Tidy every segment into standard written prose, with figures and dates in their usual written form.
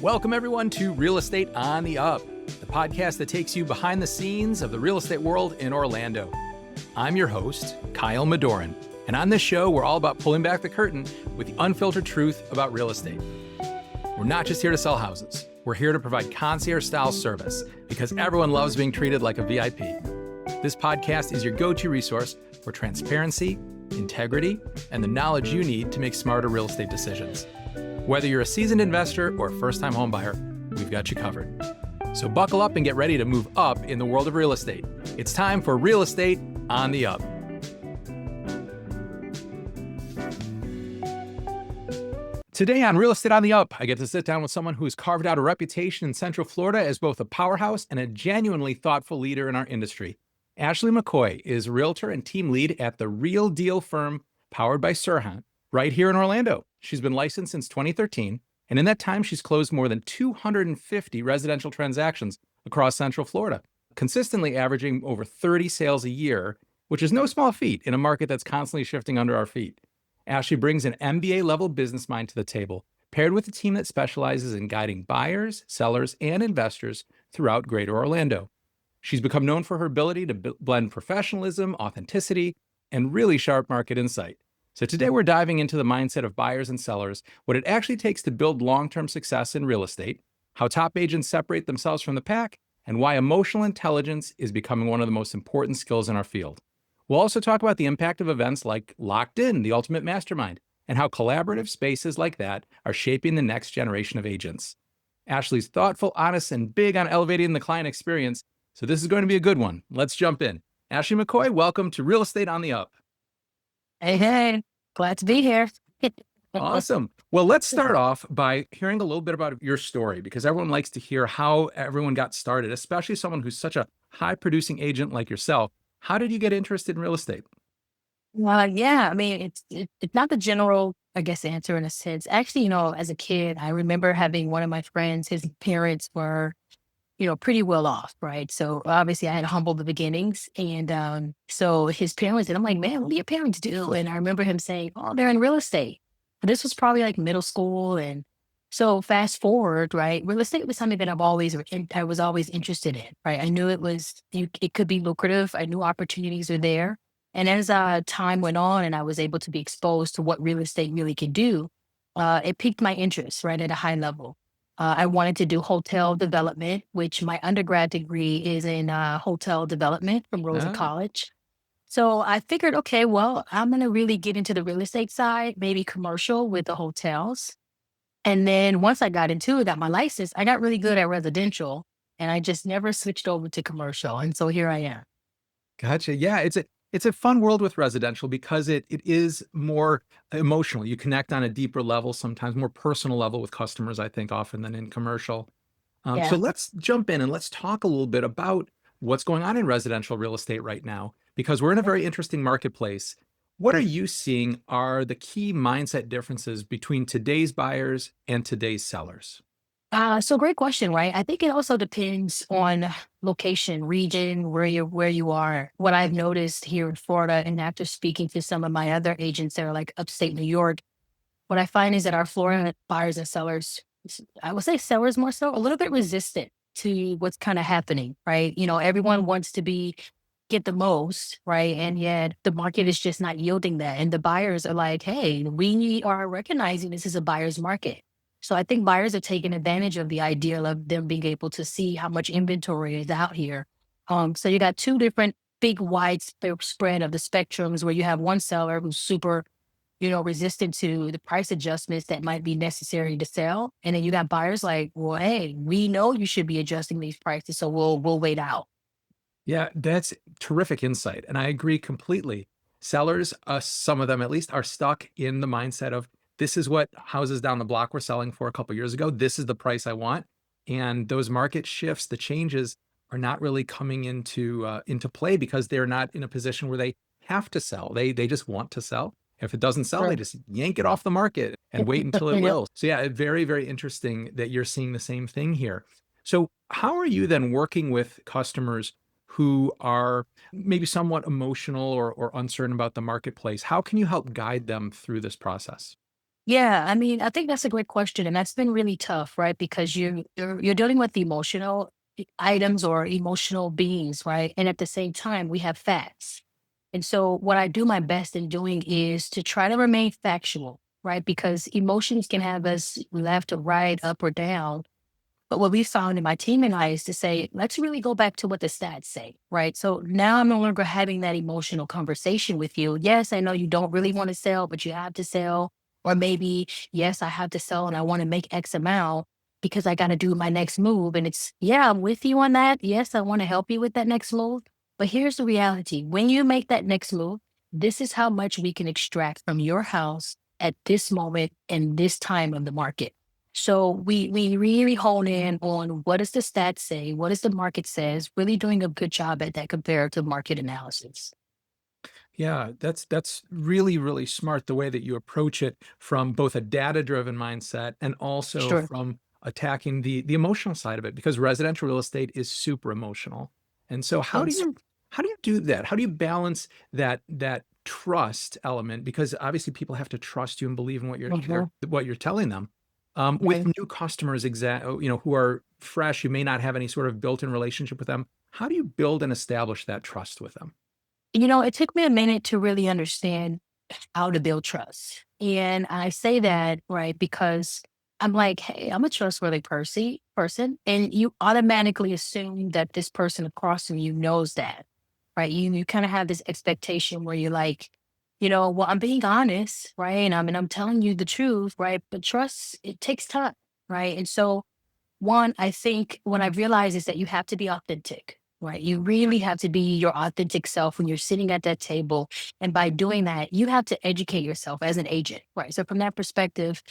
Welcome, everyone, to Real Estate on the Up, the podcast that takes you behind the scenes of the real estate world in Orlando. I'm your host, Kyle Madorin, and on this show, we're all about pulling back the curtain with the unfiltered truth about real estate. We're not just here to sell houses. We're here to provide concierge-style service because everyone loves being treated like a VIP. This podcast is your go-to resource for transparency, integrity, and the knowledge you need to make smarter real estate decisions. Whether you're a seasoned investor or a first-time homebuyer, we've got you covered. So buckle up and get ready to move up in the world of real estate. It's time for Real Estate on the Up. Today on Real Estate on the Up, I get to sit down with someone who's carved out a reputation in Central Florida as both a powerhouse and a genuinely thoughtful leader in our industry. Ashley McCoy is realtor and team lead at the Real Deal firm powered by Sirhan, right here in Orlando. She's been licensed since 2013, and in that time, she's closed more than 250 residential transactions across Central Florida, consistently averaging over 30 sales a year, which is no small feat in a market that's constantly shifting under our feet. Ashley brings an MBA-level business mind to the table, paired with a team that specializes in guiding buyers, sellers, and investors throughout Greater Orlando. She's become known for her ability to blend professionalism, authenticity, and really sharp market insight. So today we're diving into the mindset of buyers and sellers, what it actually takes to build long-term success in real estate, how top agents separate themselves from the pack, and why emotional intelligence is becoming one of the most important skills in our field. We'll also talk about the impact of events like Locked In, the ultimate mastermind, and how collaborative spaces like that are shaping the next generation of agents. Ashley's thoughtful, honest, and big on elevating the client experience, so this is going to be a good one. Let's jump in. Ashley McCoy, welcome to Real Estate on the Up. Hey, glad to be here. Awesome. Well, let's start off by hearing a little bit about your story, because everyone likes to hear how everyone got started, especially someone who's such a high-producing agent like yourself. How did you get interested in real estate? Yeah, I mean, it's not the general, I guess, answer in a sense. Actually, as a kid, I remember having one of my friends, his parents were, pretty well off, right? So obviously I had humble the beginnings. And so his parents, and I'm like, man, what do your parents do? And I remember him saying, oh, they're in real estate. But this was probably like middle school. And so fast forward, right? Real estate was something that I was always interested in, right? I knew it could be lucrative. I knew opportunities are there. And as time went on and I was able to be exposed to what real estate really could do, it piqued my interest, right, at a high level. I wanted to do hotel development, which my undergrad degree is in hotel development from Rosa Ah, College. So I figured, okay, well, I'm going to really get into the real estate side, maybe commercial with the hotels. And then once I got into it, got my license, I got really good at residential and I just never switched over to commercial. And so here I am. gotcha. Yeah, it's a fun world with residential because it is more emotional. You connect on a deeper level, sometimes more personal level with customers, I think, often than in commercial. So Yeah. let's jump in and let's talk a little bit about what's going on in residential real estate right now, because we're in a very interesting marketplace. What are you seeing are the key mindset differences between today's buyers and today's sellers? So great question, right? I think it also depends on location, region, where you are. What I've noticed here in Florida, and after speaking to some of my other agents that are like upstate New York, what I find is that our Florida buyers and sellers, I would say sellers more so, a little bit resistant to what's kind of happening, right? Everyone wants to get the most, right? And yet the market is just not yielding that. And the buyers are like, hey, we are recognizing this is a buyer's market. So I think buyers are taking advantage of the idea of them being able to see how much inventory is out here. So you got two different big wide spread of the spectrums where you have one seller who's super, resistant to the price adjustments that might be necessary to sell. And then you got buyers like, well, hey, we know you should be adjusting these prices, so we'll wait out. Yeah, that's terrific insight. And I agree completely. Sellers, some of them at least, are stuck in the mindset of this is what houses down the block were selling for a couple years ago. This is the price I want. And those market shifts, the changes are not really coming into play because they're not in a position where they have to sell. They just want to sell. If it doesn't sell, they Sure. just yank it off the market and wait until it Yep. will. So yeah, very, very interesting that you're seeing the same thing here. So how are you then working with customers who are maybe somewhat emotional or uncertain about the marketplace? How can you help guide them through this process? Yeah, I mean, I think that's a great question, and that's been really tough, right? Because you're dealing with emotional items or emotional beings, right? And at the same time, we have facts. And so, what I do my best in doing is to try to remain factual, right? Because emotions can have us left or right, up or down. But what we found in my team and I is to say, let's really go back to what the stats say, right? So now I'm no longer having that emotional conversation with you. Yes, I know you don't really want to sell, but you have to sell. Or maybe, yes, I have to sell and I want to make X amount because I got to do my next move. And it's, yeah, I'm with you on that. Yes, I want to help you with that next move. But here's the reality when you make that next move, this is how much we can extract from your house at this moment and this time of the market. So we really hone in on what does the stats say, what does the market says, really doing a good job at that comparative market analysis. Yeah, that's really, really smart the way that you approach it from both a data-driven mindset and also Sure. from attacking the emotional side of it because residential real estate is super emotional. And so Yes. how do you do that? How do you balance that trust element? Because obviously people have to trust you and believe in Mhm. what you're telling them. With Right. new customers who are fresh, you may not have any sort of built-in relationship with them. How do you build and establish that trust with them? It took me a minute to really understand how to build trust. And I say that, right, because I'm like, hey, I'm a trustworthy person. And you automatically assume that this person across from you knows that, right? You kind of have this expectation where you're like, well, I'm being honest, right? And I'm telling you the truth, right? But trust, it takes time, right? And so one, I think what I've realized is that you have to be authentic, right? You really have to be your authentic self when you're sitting at that table. And by doing that, you have to educate yourself as an agent, right? So, from that perspective,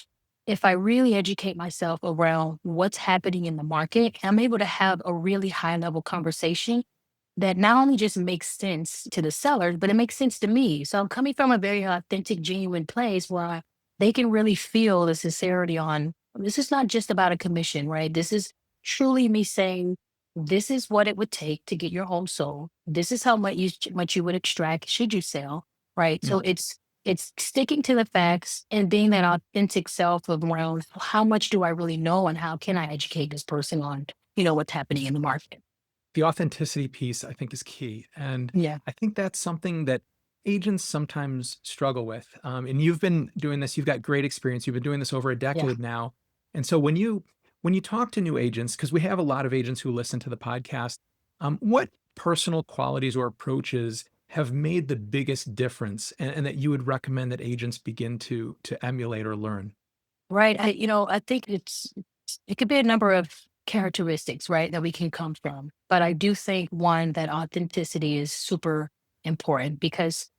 if I really educate myself around what's happening in the market, I'm able to have a really high level conversation that not only just makes sense to the seller, but it makes sense to me. So I'm coming from a very authentic, genuine place where they can really feel the sincerity on this is not just about a commission, right? This is truly me saying, this is what it would take to get your home sold. This is how much you would extract should you sell, right? So it's sticking to the facts and being that authentic self of around how much do I really know and how can I educate this person on, what's happening in the market. The authenticity piece, I think, is key. And Yeah. I think that's something that agents sometimes struggle with. And you've been doing this, you've got great experience. You've been doing this over a Yeah. decade now. And so when you talk to new agents, because we have a lot of agents who listen to the podcast, what personal qualities or approaches have made the biggest difference and that you would recommend that agents begin to emulate or learn? Right. I think it could be a number of characteristics, right, that we can come from. But I do think one that authenticity is super important because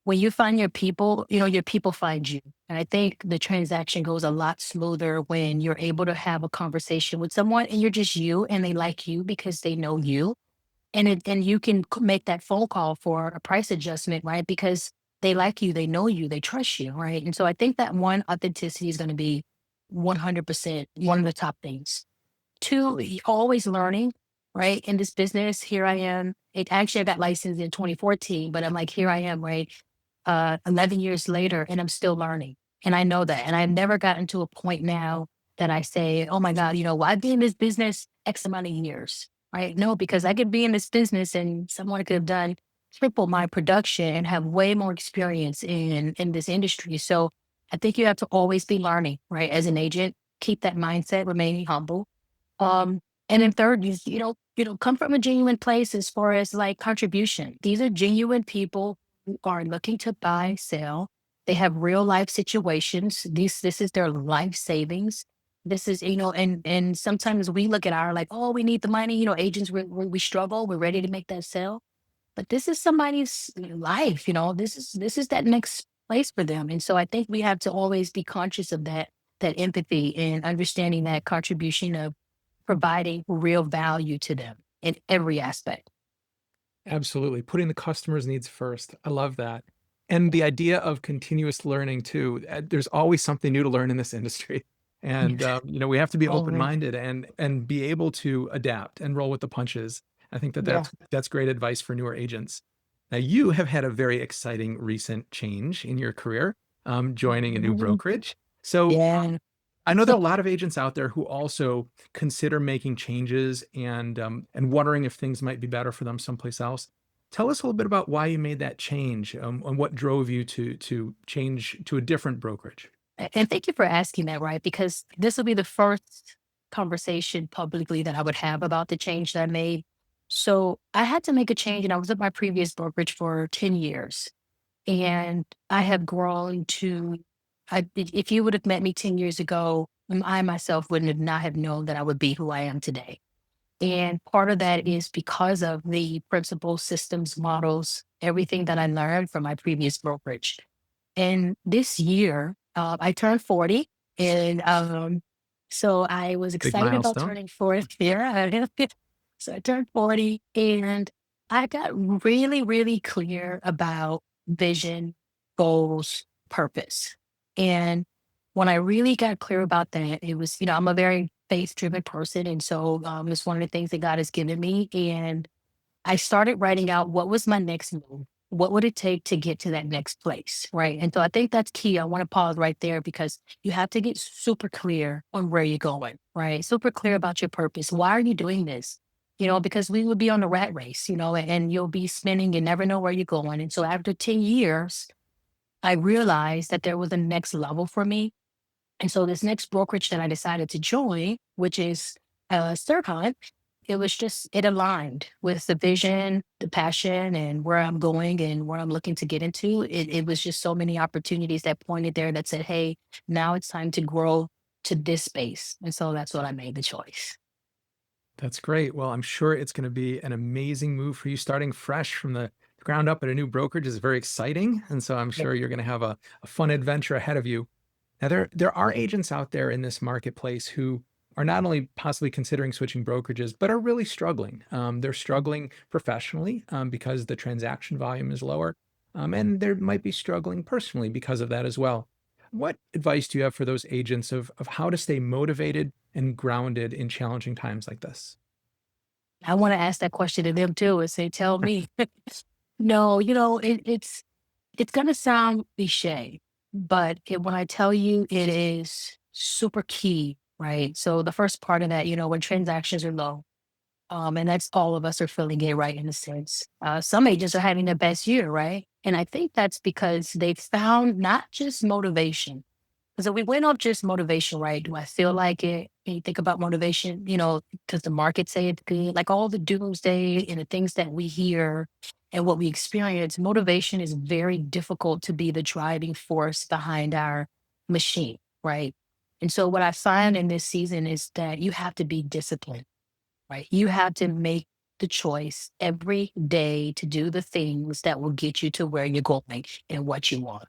when you find your people find you. And I think the transaction goes a lot smoother when you're able to have a conversation with someone and you're just you and they like you because they know you and you can make that phone call for a price adjustment, right? Because they like you, they know you, they trust you, right? And so I think that one, authenticity is going to be 100% one of the top things. Two, always learning, right? In this business, here I am. I got licensed in 2014, but I'm like, here I am, right? 11 years later, and I'm still learning. And I know that. And I've never gotten to a point now that I say, oh my God, well, I've been in this business X amount of years, right? No, because I could be in this business and someone could have done triple my production and have way more experience in this industry. So I think you have to always be learning, right? As an agent, keep that mindset, remaining humble. Um, and then third, come from a genuine place as far as like contribution. These are genuine people who are looking to buy, sell. They have real life situations. This is their life savings. This is, and sometimes we look at our like, oh, we need the money. Agents we struggle. We're ready to make that sale, but this is somebody's life. This is that next place for them. And so I think we have to always be conscious of that empathy and understanding that contribution of providing real value to them in every aspect. Absolutely. Putting the customer's needs first. I love that. And the idea of continuous learning too. There's always something new to learn in this industry. And Yes. we have to be Always. open-minded and be able to adapt and roll with the punches. I think that Yeah. that's great advice for newer agents. Now, you have had a very exciting recent change in your career, joining a new Mhm. brokerage. So Yeah. I know there So are a lot of agents out there who also consider making changes and wondering if things might be better for them someplace else. Tell us a little bit about why you made that change, and what drove you to change to a different brokerage. and thank you for asking that, right? Because this will be the first conversation publicly that I would have about the change that I made. So I had to make a change, and I was at my previous brokerage for 10 years. And I have grown to, if you would have met me 10 years ago, I myself wouldn't have not have known that I would be who I am today. And part of that is because of the principles, systems, models, everything that I learned from my previous brokerage. And this year, I turned 40. And so I was Big excited about milestone. turning 40 here. So I turned 40 and I got really, really clear about vision, goals, purpose. And when I really got clear about that, it was, I'm a very faith driven person. And so it's one of the things that God has given me. And I started writing out what was my next move. What would it take to get to that next place? Right. And so I think that's key. I want to pause right there because you have to get super clear on where you're going, right? Super clear about your purpose. Why are you doing this? Because we would be on the rat race, and you'll be spinning and never know where you're going. And so after 10 years, I realized that there was a next level for me. And so this next brokerage that I decided to join, which is Hunt, it aligned with the vision, the passion, and where I'm going and where I'm looking to get into. It was just so many opportunities that pointed there that said, hey, now it's time to grow to this space. And so that's what I made the choice. That's great. Well, I'm sure it's going to be an amazing move for you. Starting fresh from the ground up at a new brokerage is very exciting, and so I'm Yeah. sure you're going to have a fun adventure ahead of you. Now, there are agents out there in this marketplace who are not only possibly considering switching brokerages, but are really struggling. They're struggling professionally because the transaction volume is lower, and they might be struggling personally because of that as well. What advice do you have for those agents of how to stay motivated and grounded in challenging times like this? I want to ask that question to them too and say, tell me. No, it's gonna sound cliche, but when I tell you it is super key, right? So the first part of that, when transactions are low, and that's all of us are feeling it, right? In a sense, some agents are having their best year, right? And I think that's because they've found not just motivation. Because if we went off just motivation, right? Do I feel like it? And you think about motivation, because the market say it's good, like all the doomsday and the things that we hear and what we experience, motivation is very difficult to be the driving force behind our machine, right? And so what I find in this season is that you have to be disciplined, right? You have to make the choice every day to do the things that will get you to where you're going and what you want.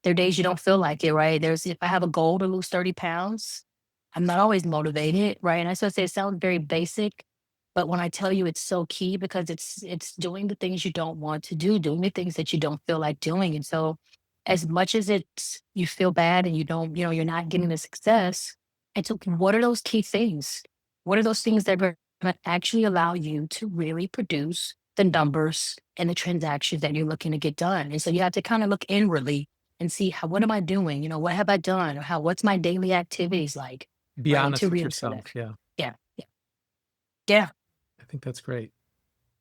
There are days you don't feel like it, right? If I have a goal to lose 30 pounds, I'm not always motivated, right? And I so say it sounds very basic, but when I tell you it's so key because it's doing the things you don't want to do, doing the things that you don't feel like doing. And so as much as it's you feel bad and you don't, you're not getting the success, it's okay. What are those key things? What are those things that are going to actually allow you to really produce the numbers and the transactions that you're looking to get done? And so you have to kind of look inwardly and see what am I doing? What have I done? Or what's my daily activities like? Be Right. To honest with really see that. yourself. Yeah, Yeah. Yeah. Yeah. I think that's great.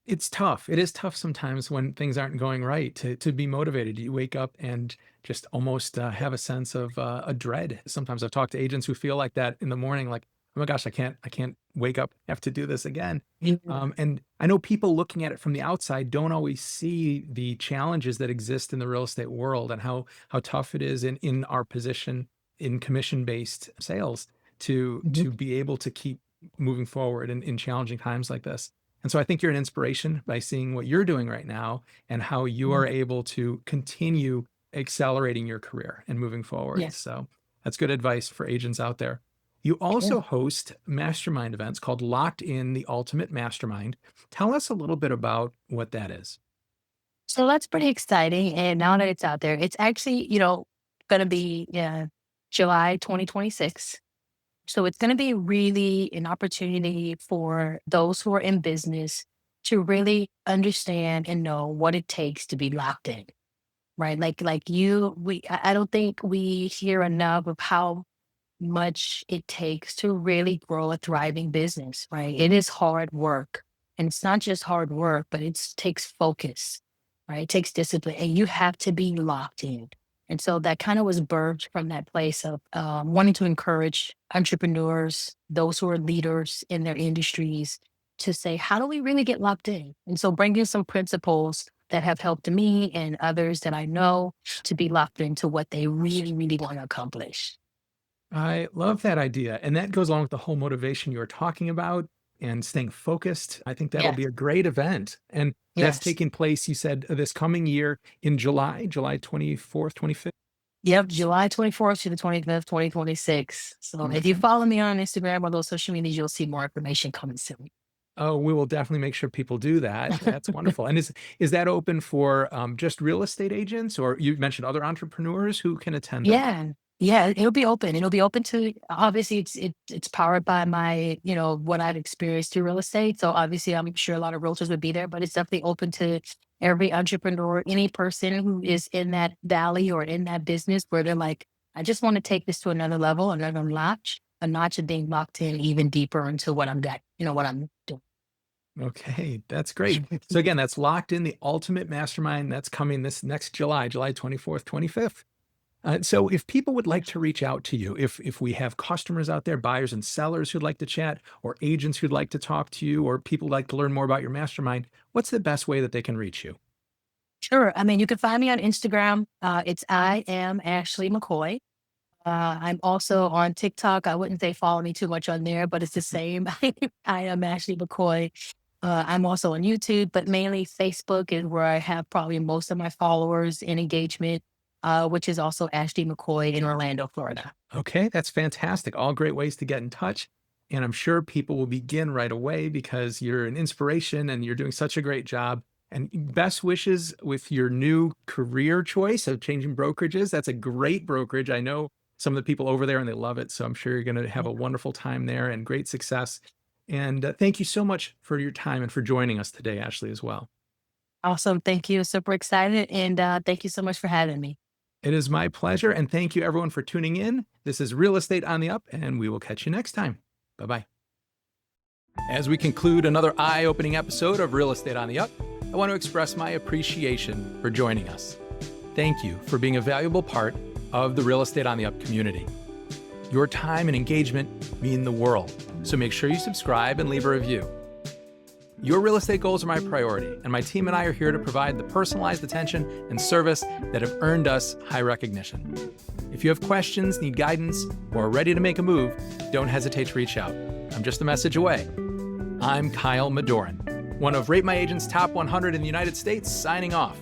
It's tough. It is tough sometimes when things aren't going right to be motivated. You wake up and just almost have a sense of a dread. Sometimes I've talked to agents who feel like that in the morning, like, oh my gosh, I can't wake up, have to do this again. Yeah. And I know people looking at it from the outside don't always see the challenges that exist in the real estate world and how tough it is in our position in commission based sales Mhm. to be able to keep moving forward in challenging times like this. And so I think you're an inspiration by seeing what you're doing right now and how you Mhm. are able to continue accelerating your career and moving forward. Yeah. So that's good advice for agents out there. You Yeah. also host mastermind events called Locked In the Ultimate Mastermind. Tell us a little bit about what that is. So that's pretty exciting. And now that it's out there, it's actually, going to be July 2026. So it's going to be really an opportunity for those who are in business to really understand and know what it takes to be locked in. right? I don't think we hear enough of how much it takes to really grow a thriving business, right? It is hard work. And it's not just hard work, but it takes focus, right? It takes discipline, and you have to be locked in. And so that kind of was birthed from that place of wanting to encourage entrepreneurs, those who are leaders in their industries, to say, how do we really get locked in? And so bringing some principles that have helped me and others that I know to be locked into what they really, really want to accomplish. I love that idea. And that goes along with the whole motivation you were talking about and staying focused. I think that'll Yes. be a great event. And that's Yes. taking place, you said, this coming year in July 24th, 25th. Yep, July 24th to the 25th, 2026. So if you Okay. follow me on Instagram or those social medias, you'll see more information coming soon. Oh, we will definitely make sure people do that. That's wonderful. And is that open for just real estate agents, or you mentioned other entrepreneurs who can attend them? Yeah. Yeah, it'll be open. It'll be open to, obviously it's powered by my, what I've experienced through real estate. So obviously I'm sure a lot of realtors would be there, but it's definitely open to every entrepreneur, any person who is in that valley or in that business where they're like, I just want to take this to another level, another notch, a notch of being locked in even deeper into what I'm that, what I'm doing. Okay, that's great. So again, that's Locked In, the ultimate mastermind. That's coming this next July 24th, 25th. So if people would like to reach out to you, if we have customers out there, buyers and sellers who'd like to chat, or agents who'd like to talk to you, or people who'd like to learn more about your mastermind, what's the best way that they can reach you? Sure. I mean, you can find me on Instagram. I am Ashley McCoy. I'm also on TikTok. I wouldn't say follow me too much on there, but it's the same. I am Ashley McCoy. I'm also on YouTube, but mainly Facebook is where I have probably most of my followers and engagement, which is also Ashley McCoy in Orlando, Florida. Okay, that's fantastic. All great ways to get in touch. And I'm sure people will begin right away because you're an inspiration and you're doing such a great job. And best wishes with your new career choice of changing brokerages. That's a great brokerage. I know some of the people over there and they love it. So I'm sure you're going to have a wonderful time there and great success. And thank you so much for your time and for joining us today, Ashley, as well. Awesome. Thank you. Super excited. And thank you so much for having me. It is my pleasure. And thank you, everyone, for tuning in. This is Real Estate on the Up, and we will catch you next time. Bye bye. As we conclude another eye opening episode of Real Estate on the Up, I want to express my appreciation for joining us. Thank you for being a valuable part of the Real Estate on the Up community. Your time and engagement mean the world, so make sure you subscribe and leave a review. Your real estate goals are my priority, and my team and I are here to provide the personalized attention and service that have earned us high recognition. If you have questions, need guidance, or are ready to make a move, don't hesitate to reach out. I'm just a message away. I'm Kyle Madorin, one of Rate My Agent's top 100 in the United States, signing off.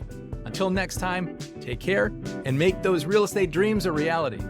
Until next time, take care and make those real estate dreams a reality.